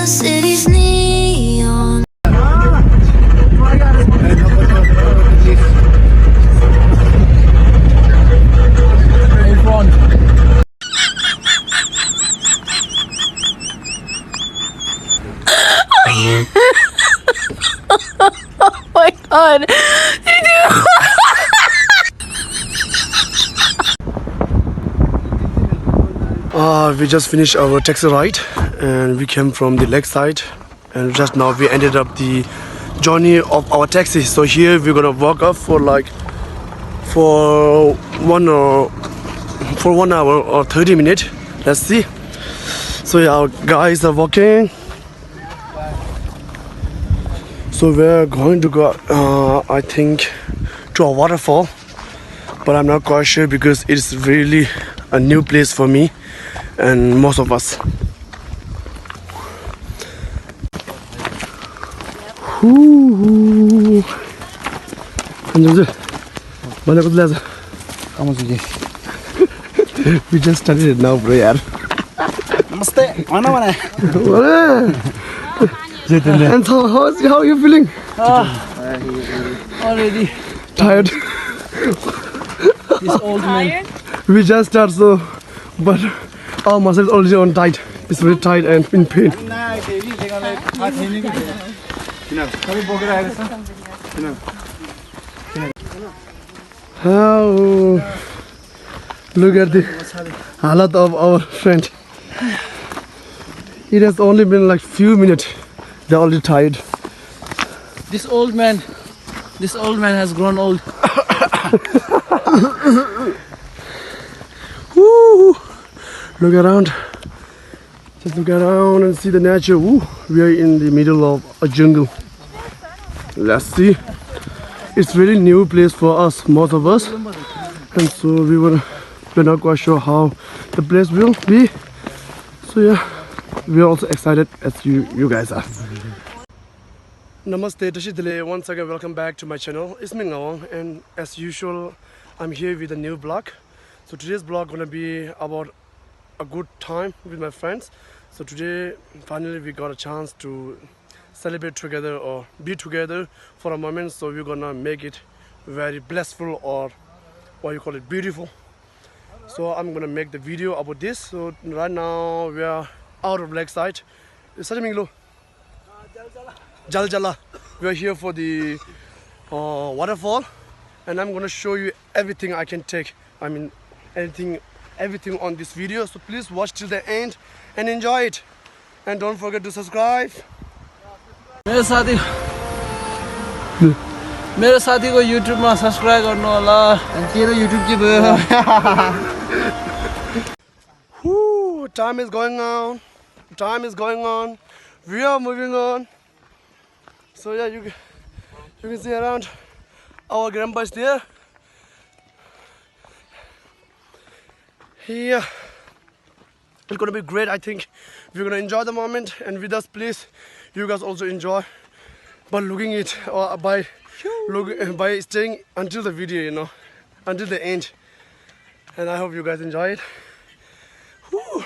city's neon. Oh my god. We just finished our taxi ride and we came from the lakeside, and just now we ended up the journey of our taxi. So here we're gonna walk up for for 1 hour or 30 minutes. Let's see. So yeah, our guys are walking. So we're going to go I think to a waterfall, but I'm not quite sure because it's really a new place for me and most of us. We just started it now, bro. Yaar. Namaste. Mana. And so how are you feeling? Already Tired? this old man. We just start, so but our muscles already on tight. It's very tight and in pain. How? Look at the halat of our friend. It has only been like few minutes. They're already tired. This old man has grown old. Woo! Look around. Just look around and see the nature. Woo! We are in the middle of a jungle. Let's see. It's really new place for us, most of us, and so we're not quite sure how the place will be. So yeah, we're also excited as you guys are. Namaste, Tashidile. Once again, welcome back to my channel. It's me Ngawang, and as usual, I'm here with a new vlog. So today's vlog gonna be about a good time with my friends. So today, finally, we got a chance to celebrate together or be together for a moment. So we're gonna make it very blissful, or what you call it, beautiful. So I'm gonna make the video about this. So right now we are out of lakeside. Jaljala. We are here for the waterfall, and I'm gonna show you everything I can take. I mean, everything on this video. So please watch till the end and enjoy it. And don't forget to subscribe. मेरो साथी को YouTube मा subscribe गर्नु होला। तेरो YouTube के भयो? Whoo, time is going on. Time is going on. We are moving on. So yeah, you can see around. Our grandpa is there. Yeah, it's gonna be great. I think we're gonna enjoy the moment, and with us, please, you guys also enjoy by looking it or by staying until the video, until the end. And I hope you guys enjoy it. Whew.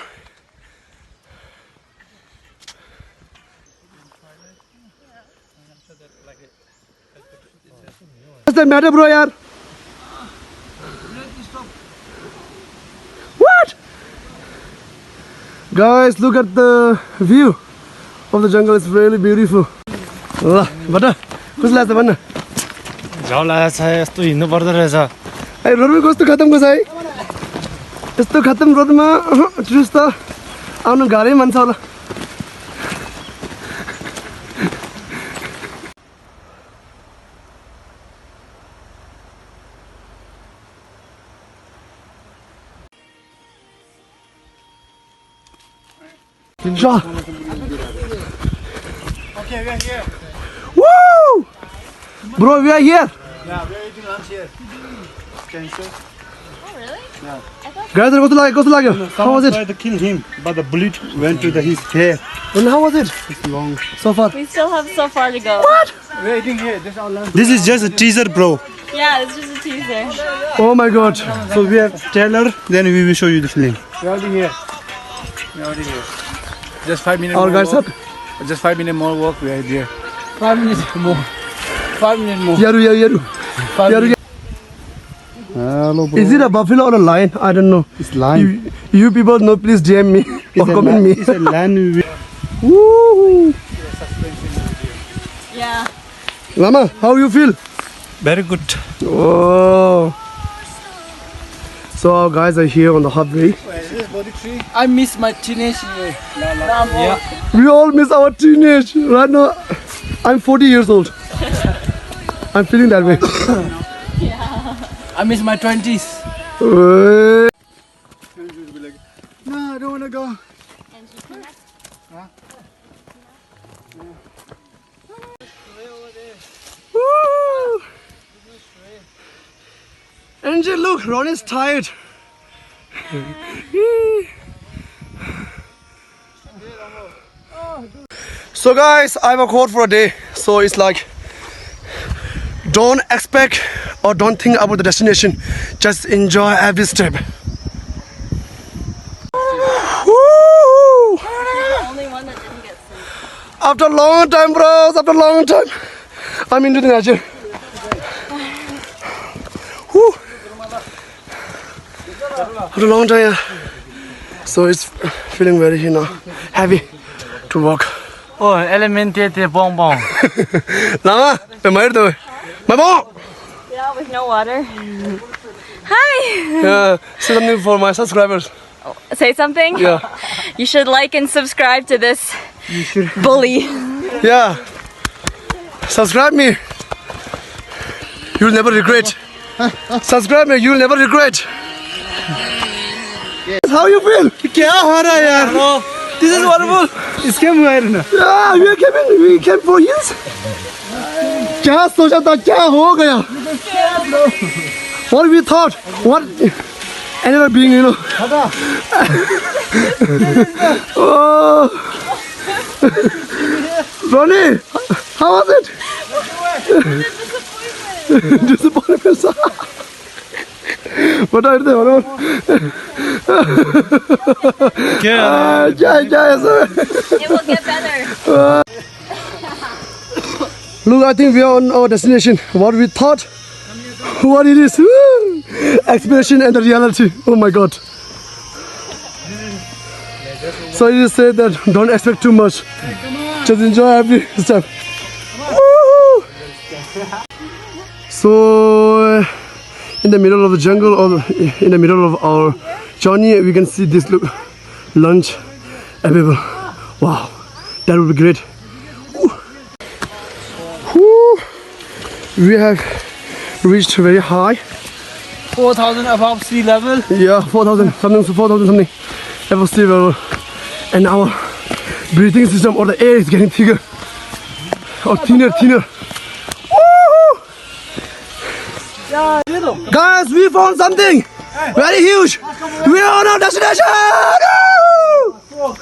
What's the matter, bro? Yaar? What? Guys, look at the view of the jungle. It's really beautiful. Bata, कुछ लाग्छ भन्न? झ्याउ लागेको छ यस्तो हिँड्नु पर्दो रहेछ। ए रोडमा कस्तो खतमको छ है? यस्तो खतम रोडमा टुरिस्ट त आउनु गाह्रै मान्छ होला। Okay, we are here. Woo! Bro, we are here. Yeah, we are eating lunch here. Cancer. Oh really? Yeah. Guys, कस्तो लाग्यो? How was it? Tried to kill him, but the bullet went to his hair. And how was it? It's long. So far. We still have so far to go. What? We are eating here. This is our lunch. This is just a teaser, bro. Yeah, it's just a teaser. Oh my god. So we have trailer, then we will show you the film. We are already here. We are already here. Just 5 minutes. Our guys more. up. Just 5 minutes more walk, we are there. 5 minutes more. 5 minutes more. Yaru. 5 Yaru. minutes. Hello, bro. Is it a buffalo or a lion? I don't know. It's lion. You people know, please DM me or comment me. It's a land. Woo! Yeah. Lama, how you feel? Very good. Oh. So our guys are here on the halfway. I miss my teenage year. Yeah. We all miss our teenage. Right now, I'm 40 years old. I'm feeling that way. I miss my 20s. No, I don't want to go. Woo! Angel, look, Ron is tired. So guys, I have a quote for a day. So it's like, don't expect or don't think about the destination. Just enjoy every step. Woo! Only one that didn't get sick. After a long time, bros, after a long time, I'm into the nature. Woo. After a long time, yeah. So it's feeling very, heavy to walk. Oh, elemente te bonbon. Lama, my mom. Yeah, with no water. Hi. Yeah, say something for my subscribers. Say something? Yeah, You should like and subscribe to this bully. yeah. Subscribe me. You'll never regret. Subscribe me. You'll never regret. How you feel? क्या हो रहा है यार? This is wonderful. इसके Muar ना. Yeah, we came for years. क्या सोचा था क्या हो गया? What we thought? What? Another being, Oh. Ronnie, how was it? Disappointment. What are they? क्या? It will get better. Look, I think we are on our destination. What we thought, what it is. Woo! Explanation and the reality. Oh my God. So it is said that don't expect too much. Just enjoy every step. Woo! So in the middle of the jungle or in the middle of our journey, we can see this lunch available. Wow, that would be great. Woo. We have reached very high. 4,000 above sea level. Yeah, 4,000 something above sea level. And our breathing system or the air is getting thicker or thinner. Woo! Guys, we found something very huge. We are on our destination. Woo!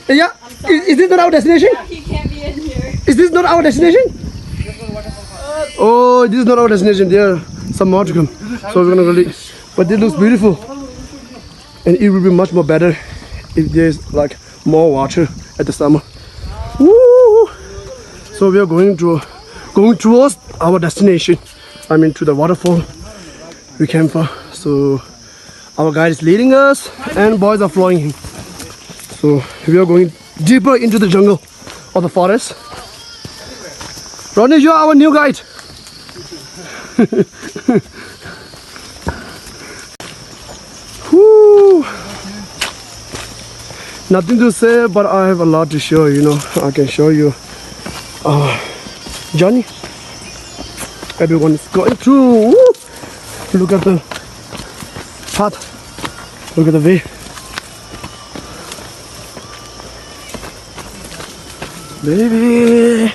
Yeah, is this not our destination? He can't be in here. Is this not our destination? Oh, this is not our destination. There are some more to come. So we're gonna really, but this looks beautiful. And it will be much more better if there's like more water at the summer. Woo! So we are going towards our destination. I mean to the waterfall we came for. So our guide is leading us and boys are following him. So we are going deeper into the jungle or the forest. Ronnie, you are our new guide. Woo. Nothing to say, but I have a lot to show. I can show you. Johnny. Everyone is going through. Woo. Look at the path. Look at the way. Baby.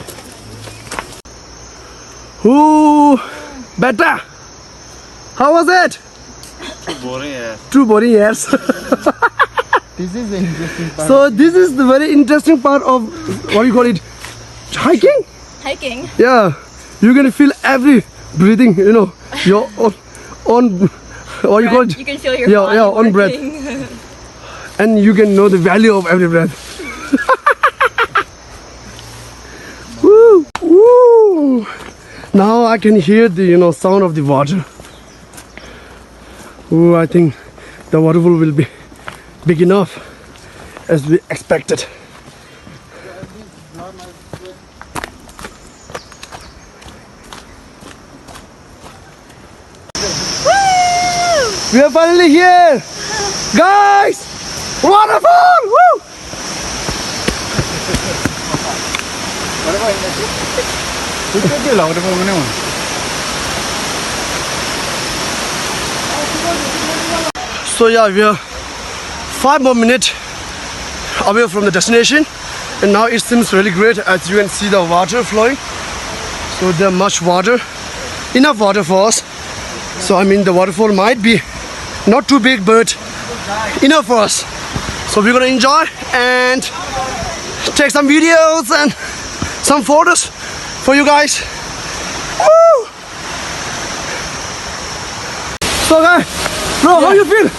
Ooh, better. How was it? Too boring, yes. This is the interesting part. So this is the very interesting part of what you call it, hiking. Hiking. Yeah, you can feel every breathing. Your own what you call it. You can feel your Yeah, body yeah, on breath. working. And you can know the value of every breath. I can hear the sound of the water. Oh, I think the waterfall will be big enough as we expected. We are finally here, guys. Waterfall! Woo! So yeah, we are 5 more minutes away from the destination, and now it seems really great as you can see the water flowing. So there's much water, enough water for us. So I mean the waterfall might be not too big, but enough for us. So we're gonna enjoy and take some videos and some photos for you guys. Woo! So guys, bro, how you feel?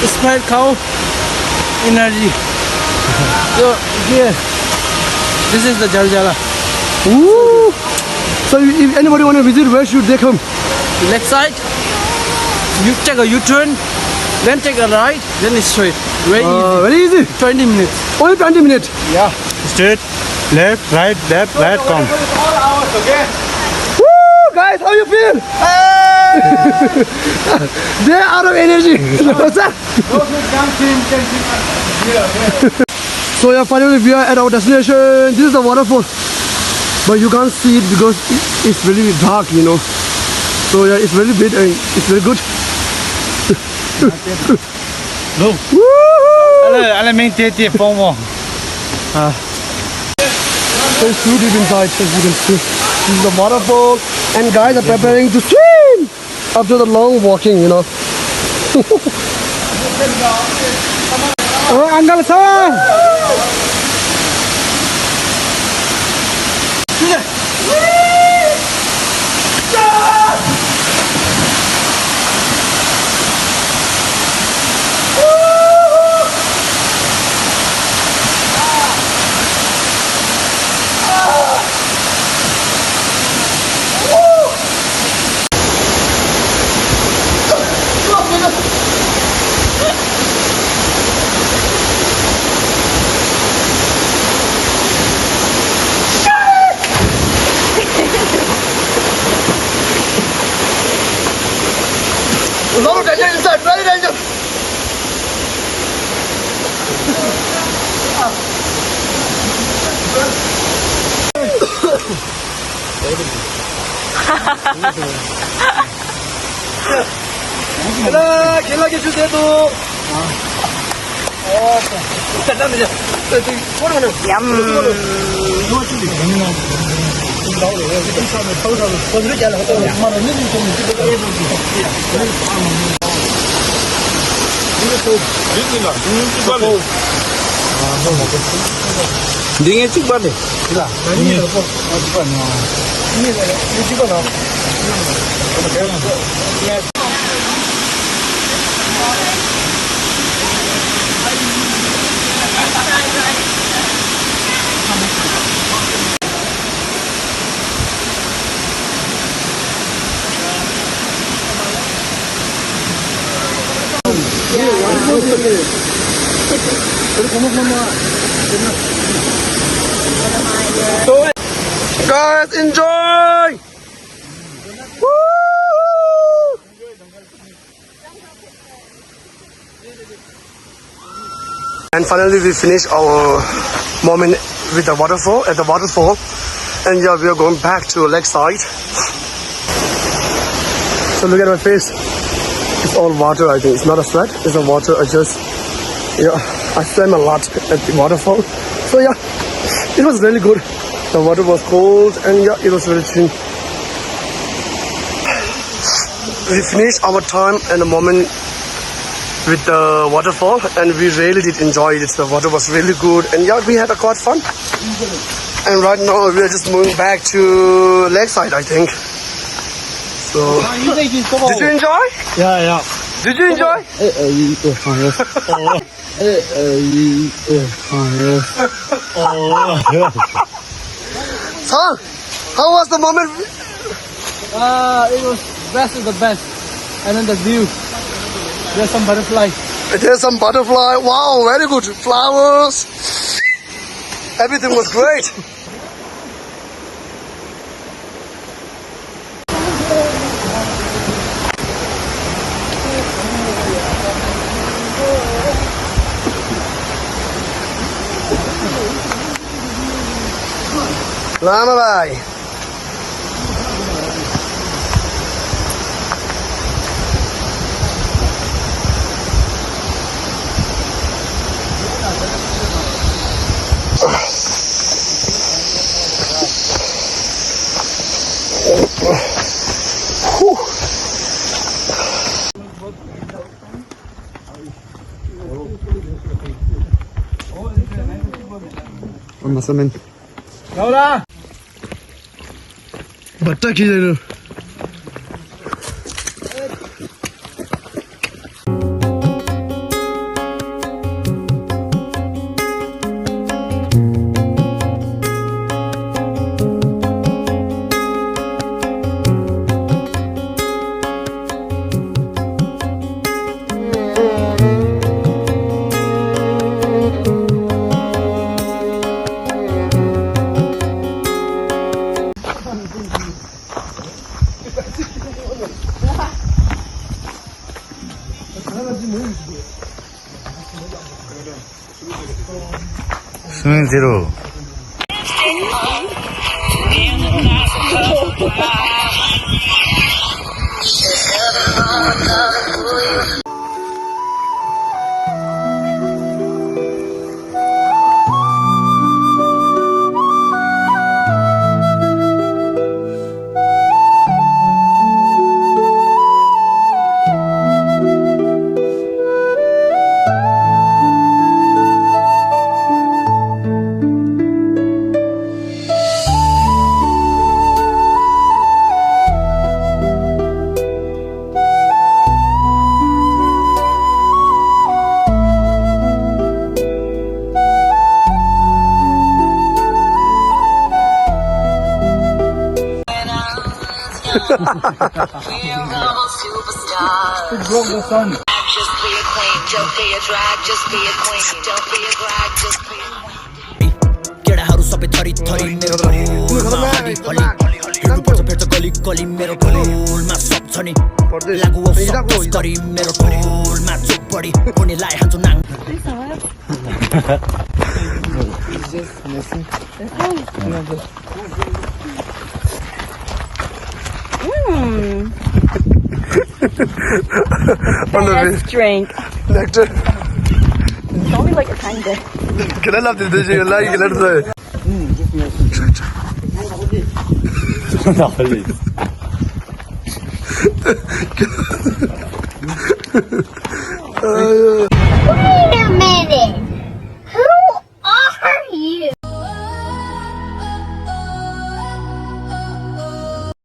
It's quite cow energy. So here, this is the Jaljala. Woo! So if anybody wanna visit, where should they come? Left side, you take a U-turn, then take a right, then it's straight. Very easy. Very easy. 20 minutes. Only 20 minutes. Yeah. Straight, left, right, come. Woo! Guys, how you feel? They're out of energy. What's that? So yeah, finally we are at our destination. This is the waterfall, but you can't see it because it's really dark, So yeah, it's really big and it's very good. No. Woo! So it's too deep inside, as you can see. This is the waterfall, and guys are preparing to swim after the long walking, Oh, Uncle Sam! A lot of danger inside, very dangerous. खेला के जूते तो Dingin cik balik. Guys, enjoy! Woo! And finally we finished our moment with the waterfall, and yeah, we are going back to lakeside. So look at my face. It's all water, I think. It's not a sweat, it's a water. I swam a lot at the waterfall. So yeah, it was really good. The water was cold and yeah, it was very chill. We finished our time and the moment with the waterfall, and we really did enjoy it. The water was really good, and yeah, we had a quite fun. And right now we are just moving back to lakeside, I think. So, did you enjoy? Yeah. Did you enjoy? Son, how was the moment It was best of the best. And then the view. There's some butterfly. There's some butterfly. Wow, very good. Flowers. Everything was great. Lama bhai. Masamin. Laura! बट्टा खिचेर Swimming zero. Broke the sun. Just be a queen, don't be a drag, just be a queen, don't be a drag, just be a केडाहरू सबै थरी थरी मेरो ढोलमा हली हली हिँड्नुपर्छ फेर्छ गली गली मेरो ढोलमा सब छ नि लागु हो सब गरी मेरो ढोलमा चोक बढी उनीलाई हान्छु नाङ Best drink. Nectar. It's only like a tiny bit. Can I love this? You like it? Let's say. Wait a minute.